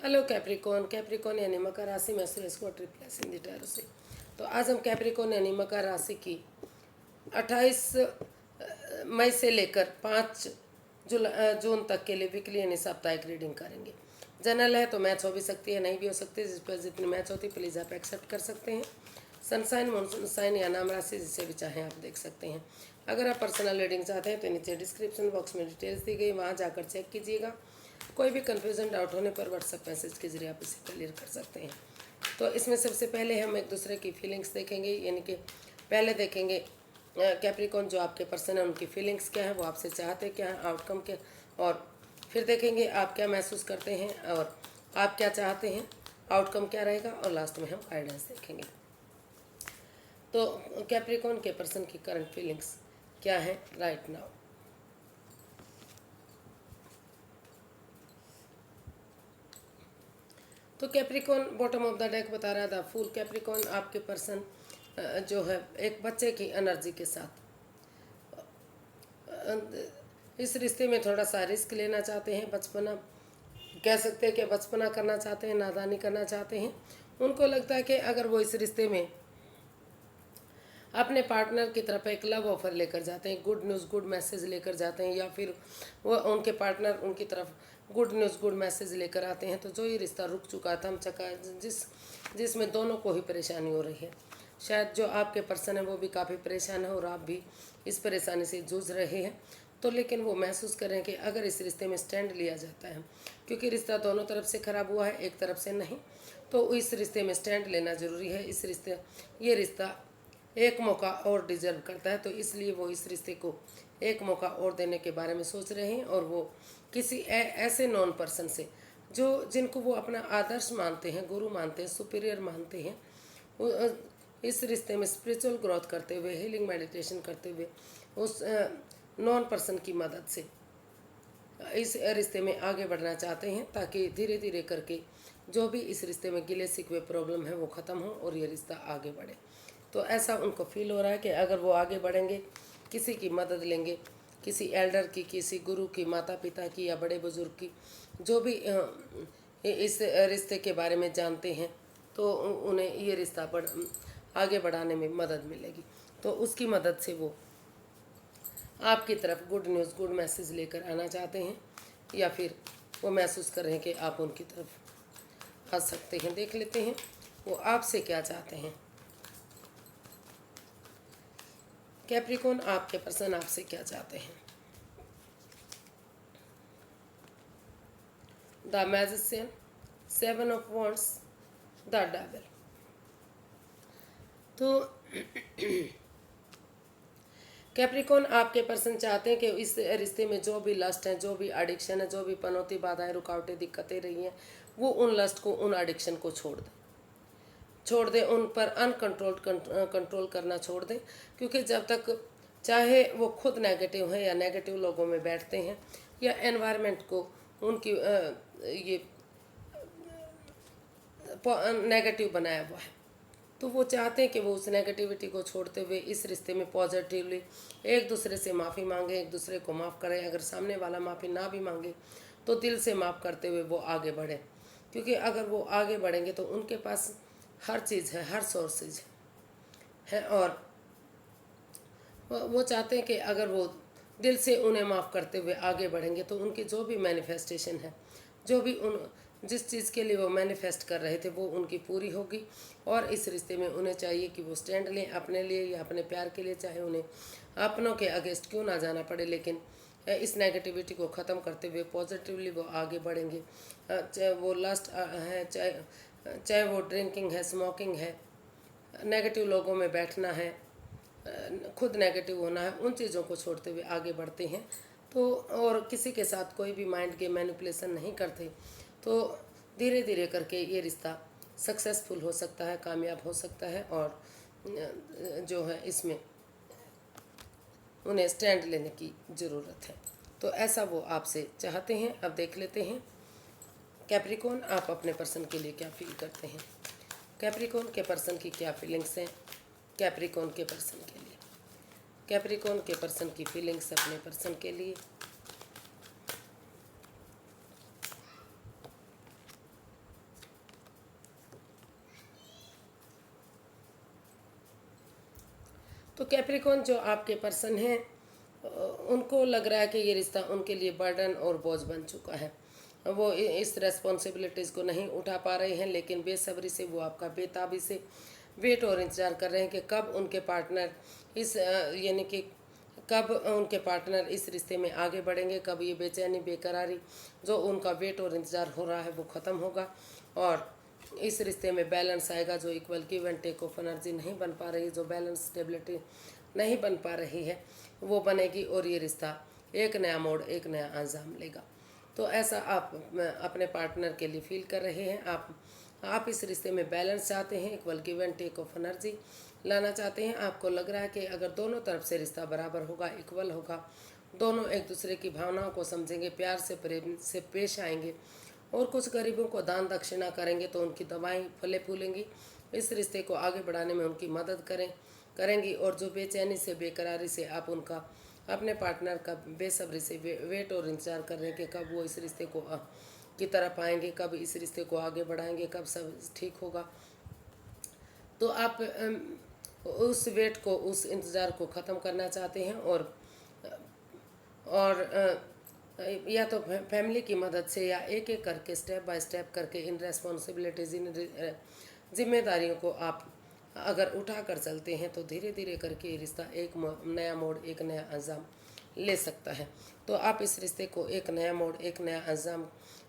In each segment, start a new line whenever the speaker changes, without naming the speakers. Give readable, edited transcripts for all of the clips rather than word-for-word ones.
Hello Capricorn. Capricorn यानी मकर राशि में सुरेश को ट्रिपल एस हिंदी टैरो से। तो आज हम कैप्रिकॉन यानी मकर राशि की 28 मई से लेकर 5 जून तक के लिए वीकली यानी साप्ताहिक रीडिंग करेंगे। जनरल है तो मैच हो भी सकती है, नहीं भी हो सकती, जिस पर जितनी मैच होती प्लीज़ आप एक्सेप्ट कर सकते हैं। सनसाइन मॉनसून साइन या नाम राशि जिसे भी चाहें आप देख सकते हैं। अगर आप पर्सनल रीडिंग चाहते हैं तो नीचे डिस्क्रिप्शन बॉक्स में डिटेल्स दी गई, वहाँ जाकर चेक कीजिएगा। कोई भी कन्फ्यूज़न डाउट होने पर व्हाट्सएप मैसेज के जरिए आप इसे क्लियर कर सकते हैं। तो इसमें सबसे पहले हम एक दूसरे की फीलिंग्स देखेंगे, यानी कि पहले देखेंगे कैप्रिकॉन जो आपके पर्सन है उनकी फीलिंग्स क्या है, वो आपसे चाहते क्या है, आउटकम क्या, और फिर देखेंगे आप क्या महसूस करते हैं और आप क्या चाहते हैं, आउटकम क्या रहेगा, और लास्ट में हम गाइडेंस देखेंगे। तो कैप्रिकॉन के पर्सन की करंट फीलिंग्स क्या है राइट नाउ। तो Capricorn bottom of the deck बता रहा था फुल कैप्रिकॉन आपके पर्सन जो है एक बच्चे की एनर्जी के साथ इस रिश्ते में थोड़ा सा रिस्क लेना चाहते हैं, बचपना कह सकते हैं कि बचपना करना चाहते हैं, नादानी करना चाहते हैं। उनको लगता है कि अगर वो इस रिश्ते में अपने पार्टनर की तरफ एक लव ऑफर लेकर जाते हैं, गुड न्यूज़ गुड मैसेज लेकर जाते हैं, या फिर वो उनके पार्टनर उनकी तरफ गुड न्यूज़ गुड मैसेज लेकर आते हैं, तो जो ये रिश्ता रुक चुका थम चका जिसमें दोनों को ही परेशानी हो रही है, शायद जो आपके पर्सन है वो भी काफ़ी परेशान है और आप भी इस परेशानी से जूझ रहे हैं। तो लेकिन वो महसूस करें कि अगर इस रिश्ते में स्टैंड लिया जाता है, क्योंकि रिश्ता दोनों तरफ से ख़राब हुआ है, एक तरफ से नहीं, तो इस रिश्ते में स्टैंड लेना ज़रूरी है। ये रिश्ता एक मौका और डिजर्व करता है, तो इसलिए वो इस रिश्ते को एक मौका और देने के बारे में सोच रहे हैं। और वो किसी ऐसे नॉन पर्सन से जिनको वो अपना आदर्श मानते हैं, गुरु मानते हैं, सुपीरियर मानते हैं, इस रिश्ते में स्पिरिचुअल ग्रोथ करते हुए, हीलिंग मेडिटेशन करते हुए, उस नॉन पर्सन की मदद से इस रिश्ते में आगे बढ़ना चाहते हैं, ताकि धीरे धीरे करके जो भी इस रिश्ते में गिले शिकवे प्रॉब्लम है वो ख़त्म हो और ये रिश्ता आगे बढ़े। तो ऐसा उनको फील हो रहा है कि अगर वो आगे बढ़ेंगे, किसी की मदद लेंगे, किसी एल्डर की, किसी गुरु की, माता पिता की या बड़े बुजुर्ग की, जो भी इस रिश्ते के बारे में जानते हैं, तो उन्हें ये रिश्ता आगे बढ़ाने में मदद मिलेगी। तो उसकी मदद से वो आपकी तरफ गुड न्यूज़ गुड मैसेज लेकर आना चाहते हैं, या फिर वो महसूस कर रहे हैं कि आप उनकी तरफ आ सकते हैं। देख लेते हैं वो आपसे क्या चाहते हैं। कैप्रिकॉन आपके पर्सन आपसे क्या चाहते हैं। The magician, 7 of wands, the devil. तो कैप्रिकॉन आपके पर्सन चाहते हैं कि इस रिश्ते में जो भी लस्ट है, जो भी एडिक्शन है, जो भी पनौती बाधाएं रुकावटें दिक्कतें रही हैं, वो उन लस्ट को, उन एडिक्शन को छोड़ दें, उन पर कंट्रोल करना छोड़ दें। क्योंकि जब तक चाहे वो खुद नेगेटिव है या नेगेटिव लोगों में बैठते हैं या एनवायरनमेंट को उनकी ये नेगेटिव बनाया हुआ है, तो वो चाहते हैं कि वो उस नेगेटिविटी को छोड़ते हुए इस रिश्ते में पॉजिटिवली एक दूसरे से माफ़ी मांगे, एक दूसरे को माफ़ करें। अगर सामने वाला माफ़ी ना भी मांगे तो दिल से माफ़ करते हुए वो आगे बढ़े, क्योंकि अगर वो आगे बढ़ेंगे तो उनके पास हर चीज़ है, हर सोर्सेज है। और वो चाहते हैं कि अगर वो दिल से उन्हें माफ़ करते हुए आगे बढ़ेंगे तो उनकी जो भी मैनिफेस्टेशन है, जो भी जिस चीज़ के लिए वो मैनिफेस्ट कर रहे थे वो उनकी पूरी होगी। और इस रिश्ते में उन्हें चाहिए कि वो स्टैंड लें अपने लिए या अपने प्यार के लिए, चाहे उन्हें अपनों के अगेंस्ट क्यों ना जाना पड़े, लेकिन इस नेगेटिविटी को ख़त्म करते हुए पॉजिटिवली वो आगे बढ़ेंगे। चाहे वो लस्ट है, चाहे वो ड्रिंकिंग है, स्मोकिंग है, नेगेटिव लोगों में बैठना है, खुद नेगेटिव होना है, उन चीज़ों को छोड़ते हुए आगे बढ़ते हैं। तो और किसी के साथ कोई भी माइंड के मैनिपुलेशन नहीं करते, तो धीरे धीरे करके ये रिश्ता सक्सेसफुल हो सकता है, कामयाब हो सकता है। और जो है इसमें उन्हें स्टैंड लेने की ज़रूरत है। तो ऐसा वो आपसे चाहते हैं। अब देख लेते हैं कैप्रिकॉन आप अपने पर्सन के लिए क्या फील करते हैं। कैप्रिकॉन के पर्सन की क्या फीलिंग्स हैं कैप्रिकॉन के पर्सन के लिए। कैप्रिकॉन के पर्सन की फीलिंग्स अपने पर्सन के लिए। तो कैप्रिकॉन जो आपके पर्सन हैं उनको लग रहा है कि ये रिश्ता उनके लिए बर्डन और बोझ बन चुका है। वो इस रेस्पॉन्सिबिलिटीज़ को नहीं उठा पा रहे हैं, लेकिन बेसब्री से वो आपका बेताबी से वेट और इंतज़ार कर रहे हैं कि कब उनके पार्टनर इस यानी कि कब उनके पार्टनर इस रिश्ते में आगे बढ़ेंगे, कब ये बेचैनी बेकरारी जो उनका वेट और इंतज़ार हो रहा है वो ख़त्म होगा और इस रिश्ते में बैलेंस आएगा। जो equal give and take of energy नहीं बन पा रही, जो बैलेंस स्टेबिलिटी नहीं बन पा रही है, वो बनेगी और ये रिश्ता एक नया मोड़, एक नया अंजाम लेगा। तो ऐसा आप अपने पार्टनर के लिए फील कर रहे हैं। आप इस रिश्ते में बैलेंस चाहते हैं, equal give and take of energy लाना चाहते हैं। आपको लग रहा है कि अगर दोनों तरफ से रिश्ता बराबर होगा, इक्वल होगा, दोनों एक दूसरे की भावनाओं को समझेंगे, प्यार से प्रेम से पेश आएंगे और कुछ गरीबों को दान दक्षिणा करेंगे तो उनकी दवाएं फले फूलेंगी, इस रिश्ते को आगे बढ़ाने में उनकी मदद करेंगी। और जो बेचैनी से बेकरारी से आप उनका अपने पार्टनर का बेसब्री से वेट और इंतजार कर रहे हैं कि कब वो इस रिश्ते को की तरफ आएंगे, कब इस रिश्ते को आगे बढ़ाएंगे, कब सब ठीक होगा, तो आप उस वेट को, उस इंतज़ार को ख़त्म करना चाहते हैं और या तो फैमिली की मदद से या एक एक करके स्टेप बाय स्टेप करके इन रेस्पॉन्सिबिलिटीज़, इन जिम्मेदारियों को आप अगर उठा कर चलते हैं तो धीरे धीरे करके ये रिश्ता एक नया मोड़, एक नया अंजाम ले सकता है। तो आप इस रिश्ते को एक नया मोड़, एक नया अंजाम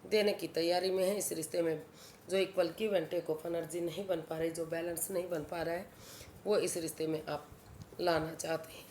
देने की तैयारी में हैं। इस रिश्ते में जो equal give and take of energy नहीं बन पा रही, जो बैलेंस नहीं बन पा रहा है, वो इस रिश्ते में आप लाना चाहते हैं।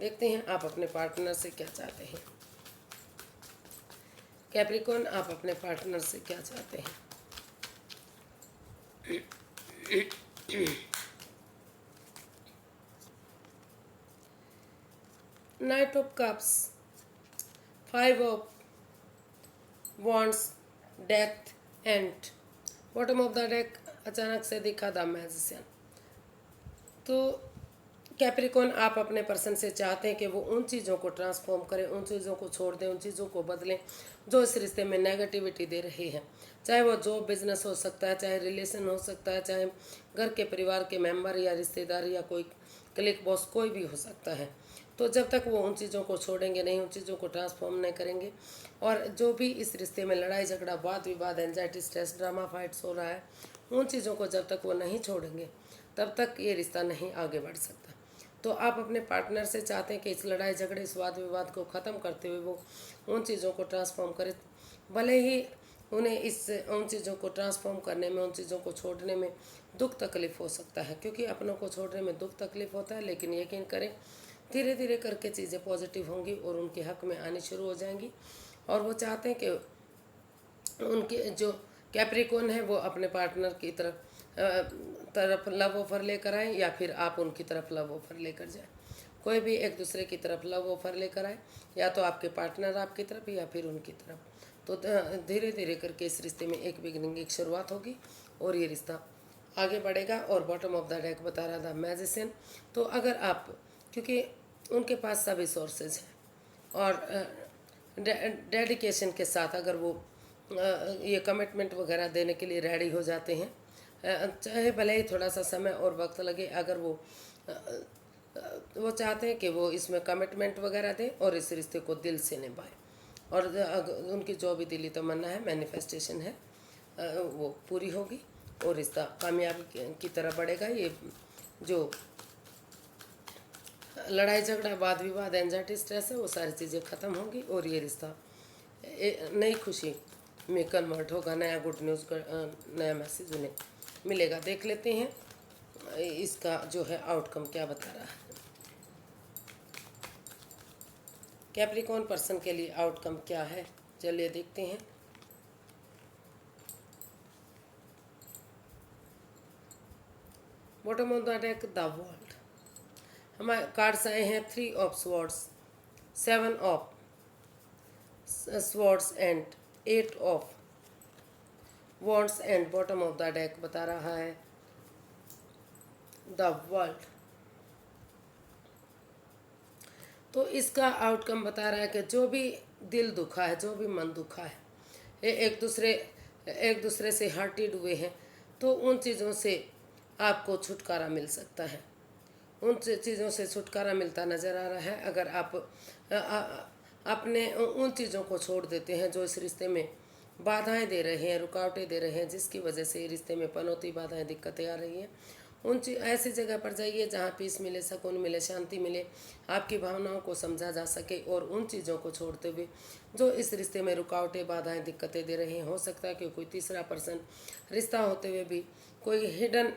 देखते हैं आप अपने पार्टनर से क्या चाहते हैं। कैप्रिकॉन, आप अपने पार्टनर से क्या चाहते हैं? Night of cups, 5 of wands, death and bottom of the deck अचानक से दिखा द मैजिशियन। तो कैप्रिकॉन, आप अपने पर्सन से चाहते हैं कि वो उन चीज़ों को ट्रांसफॉर्म करें, उन चीज़ों को छोड़ दें, उन चीज़ों को बदलें जो इस रिश्ते में नेगेटिविटी दे रही है। चाहे वो जॉब बिजनेस हो सकता है, चाहे रिलेशन हो सकता है, चाहे घर के परिवार के मेंबर या रिश्तेदार या कोई क्लिक बॉस, कोई भी हो सकता है। तो जब तक वो उन चीज़ों को छोड़ेंगे नहीं, उन चीज़ों को ट्रांसफॉर्म नहीं करेंगे, और जो भी इस रिश्ते में लड़ाई झगड़ा, वाद विवाद, एंजाइटी, स्ट्रेस, ड्रामा, फाइट्स हो रहा है, उन चीज़ों को जब तक वो नहीं छोड़ेंगे तब तक ये रिश्ता नहीं आगे बढ़ सकता। तो आप अपने पार्टनर से चाहते हैं कि इस लड़ाई झगड़े, इस वाद विवाद को ख़त्म करते हुए वो उन चीज़ों को ट्रांसफॉर्म करे। भले ही उन्हें उन चीज़ों को ट्रांसफॉर्म करने में, उन चीज़ों को छोड़ने में दुख तकलीफ़ हो सकता है, क्योंकि अपनों को छोड़ने में दुख तकलीफ़ होता है, लेकिन यकीन करें धीरे धीरे करके चीज़ें पॉजिटिव होंगी और उनके हक़ में आनी शुरू हो जाएंगी। और वो चाहते हैं कि उनके जो कैप्रिकॉन है वो अपने पार्टनर की तरफ लव ऑफ़र लेकर आए, या फिर आप उनकी तरफ लव ऑफ़र लेकर जाएं। कोई भी एक दूसरे की तरफ लव ऑफ़र लेकर आए, या तो आपके पार्टनर आपकी तरफ या फिर उनकी तरफ। तो धीरे धीरे करके इस रिश्ते में एक बिगिनिंग, एक शुरुआत होगी और ये रिश्ता आगे बढ़ेगा। और बॉटम ऑफ द डेक बता रहा था मैजिशियन। तो अगर आप, क्योंकि उनके पास सभी सोर्सेज हैं और डेडिकेशन के साथ अगर वो ये कमिटमेंट वगैरह देने के लिए रेडी हो जाते हैं, चाहे भले ही थोड़ा सा समय और वक्त लगे, अगर वो चाहते हैं कि वो इसमें कमिटमेंट वगैरह दें और इस रिश्ते को दिल से निभाएं, और उनकी जो भी दिली तमन्ना है, मैनिफेस्टेशन है, वो पूरी होगी और रिश्ता कामयाबी की तरफ बढ़ेगा। ये जो लड़ाई झगड़ा, वाद विवाद, एंजाइटी, स्ट्रेस है, वो सारी चीज़ें ख़त्म होंगी और ये रिश्ता नई खुशी में कन्वर्ट होगा, नया गुड न्यूज़ का नया मैसेज उन्हें मिलेगा। देख लेते हैं इसका जो है आउटकम क्या बता रहा है। कैप्रिकॉन पर्सन के लिए आउटकम क्या है, चलिए देखते हैं। Bottom of the deck the world. हमारे कार्ड्स आए हैं 3 of swords, 7 of swords and 8 of wands, and bottom of the deck बता रहा है द वर्ल्ड। तो इसका आउटकम बता रहा है कि जो भी दिल दुखा है, जो भी मन दुखा है, एक दूसरे से हर्टेड हुए हैं, तो उन चीज़ों से आपको छुटकारा मिल सकता है। उन चीज़ों से छुटकारा मिलता नज़र आ रहा है। अगर आप अपने उन चीज़ों को छोड़ देते हैं जो इस रिश्ते में बाधाएं दे रहे हैं, रुकावटें दे रहे हैं, जिसकी वजह से रिश्ते में पनौती बाधाएं दिक्कतें आ रही हैं, ऐसी जगह पर जाइए जहाँ पीस मिले, सुकून मिले, शांति मिले, आपकी भावनाओं को समझा जा सके। और उन चीज़ों को छोड़ते हुए जो इस रिश्ते में रुकावटें बाधाएं दिक्कतें दे रही हैं, हो सकता है कि कोई तीसरा पर्सन रिश्ता होते हुए भी कोई हिडन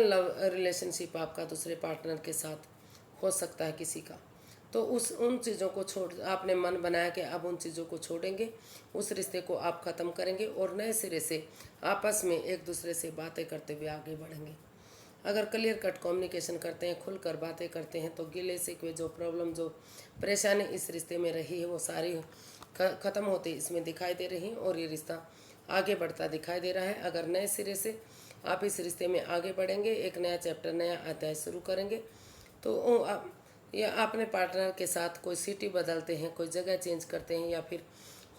लव रिलेशनशिप आपका दूसरे पार्टनर के साथ हो सकता है किसी का। तो उन चीज़ों को छोड़, आपने मन बनाया कि अब उन चीज़ों को छोड़ेंगे, उस रिश्ते को आप ख़त्म करेंगे और नए सिरे से आपस में एक दूसरे से बातें करते हुए आगे बढ़ेंगे। अगर क्लियर कट कम्युनिकेशन करते हैं, खुलकर बातें करते हैं, तो गिले शिकवे, जो प्रॉब्लम, जो परेशानी इस रिश्ते में रही है, वो सारी ख़त्म होती इसमें दिखाई दे रही हैं और ये रिश्ता आगे बढ़ता दिखाई दे रहा है। अगर नए सिरे से आप इस रिश्ते में आगे बढ़ेंगे, एक नया चैप्टर, नया अध्याय शुरू करेंगे, तो या अपने पार्टनर के साथ कोई सिटी बदलते हैं, कोई जगह चेंज करते हैं, या फिर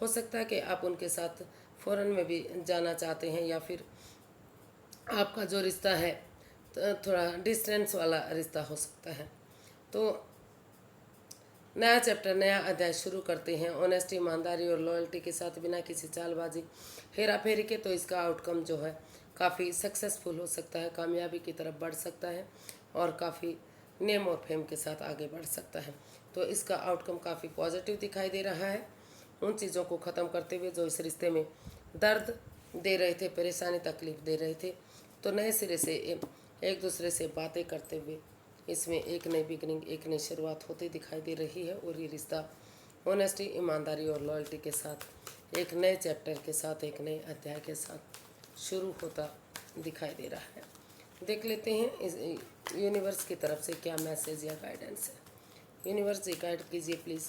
हो सकता है कि आप उनके साथ फॉरेन में भी जाना चाहते हैं, या फिर आपका जो रिश्ता है थोड़ा डिस्टेंस वाला रिश्ता हो सकता है। तो नया चैप्टर, नया अध्याय शुरू करते हैं ऑनेस्टी, ईमानदारी और लॉयल्टी के साथ, बिना किसी चालबाजी, हेरा फेरी के। तो इसका आउटकम जो है काफ़ी सक्सेसफुल हो सकता है, कामयाबी की तरफ बढ़ सकता है और काफ़ी नेम और फेम के साथ आगे बढ़ सकता है। तो इसका आउटकम काफ़ी पॉजिटिव दिखाई दे रहा है। उन चीज़ों को ख़त्म करते हुए जो इस रिश्ते में दर्द दे रहे थे, परेशानी, तकलीफ दे रहे थे, तो नए सिरे से एक दूसरे से बातें करते हुए इसमें एक नई बिगनिंग, एक नई शुरुआत होती दिखाई दे रही है। और ये रिश्ता ऑनेस्टी, ईमानदारी और लॉयल्टी के साथ, एक नए चैप्टर के साथ, एक नए अध्याय के साथ शुरू होता दिखाई दे रहा है। देख लेते हैं इस यूनिवर्स की तरफ से क्या मैसेज या गाइडेंस है। यूनिवर्स जी गाइड कीजिए प्लीज़,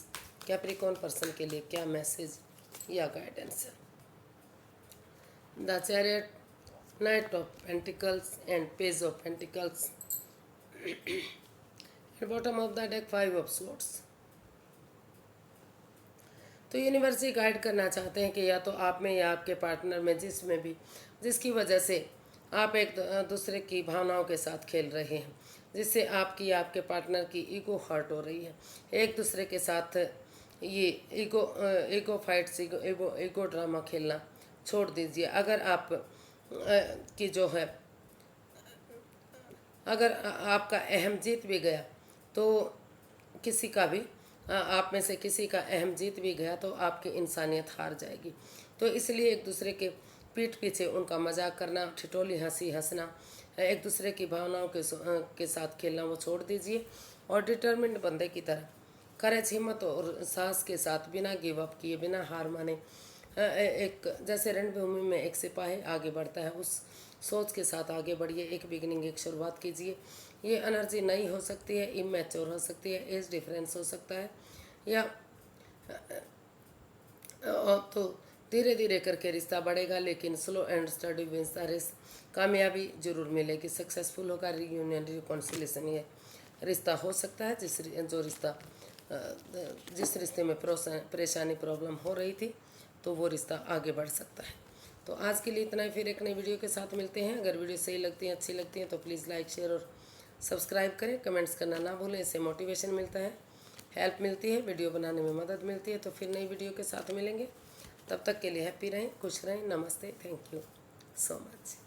कैप्रिकॉर्न पर्सन के लिए क्या मैसेज या गाइडेंस है। The chariot, night of pentacles and page of pentacles, at bottom of the deck 5 of swords. तो यूनिवर्स जी गाइड करना चाहते हैं कि या तो आप में या आपके पार्टनर में, जिसमें भी, जिसकी वजह से आप एक दूसरे की भावनाओं के साथ खेल रहे हैं, जिससे आपकी या आपके पार्टनर की ईगो हर्ट हो रही है, एक दूसरे के साथ ये ईगो फाइट्स, ईगो ड्रामा खेलना छोड़ दीजिए। अगर आप की जो है, अगर आपका अहम जीत भी गया तो किसी का भी, आप में से किसी का अहम जीत भी गया तो आपकी इंसानियत हार जाएगी। तो इसलिए एक दूसरे के पीठ पीछे उनका मजाक करना, ठिठोली हंसी हंसना, एक दूसरे की भावनाओं के साथ खेलना वो छोड़ दीजिए और डिटर्मिन्ड बंदे की तरह करेज, हिम्मत और साहस के साथ, बिना गिव अप किए, बिना हार माने, एक जैसे रणभूमि में एक सिपाही आगे बढ़ता है, उस सोच के साथ आगे बढ़िए। एक बिगिनिंग, एक शुरुआत कीजिए। ये एनर्जी नई हो सकती है, इमैच्योर हो सकती है, एज डिफरेंस हो सकता है, या तो धीरे धीरे करके रिश्ता बढ़ेगा, लेकिन slow and steady wins the race. कामयाबी जरूर मिलेगी, सक्सेसफुल होगा, रीयूनियन, रिकॉन्सिलेशन, ये रिश्ता हो सकता है। जिस रिश्ते में परेशानी, प्रॉब्लम हो रही थी, तो वो रिश्ता आगे बढ़ सकता है। तो आज के लिए इतना ही, फिर एक नई वीडियो के साथ मिलते हैं। अगर वीडियो सही लगती है, अच्छी लगती है, तो प्लीज़ लाइक, शेयर और सब्सक्राइब करें। कमेंट्स करना ना भूलें, इससे मोटिवेशन मिलता है, हेल्प मिलती है, वीडियो बनाने में मदद मिलती है। तो फिर नई वीडियो के साथ मिलेंगे, तब तक के लिए हैप्पी रहें, खुश रहें। नमस्ते, थैंक यू सो मच।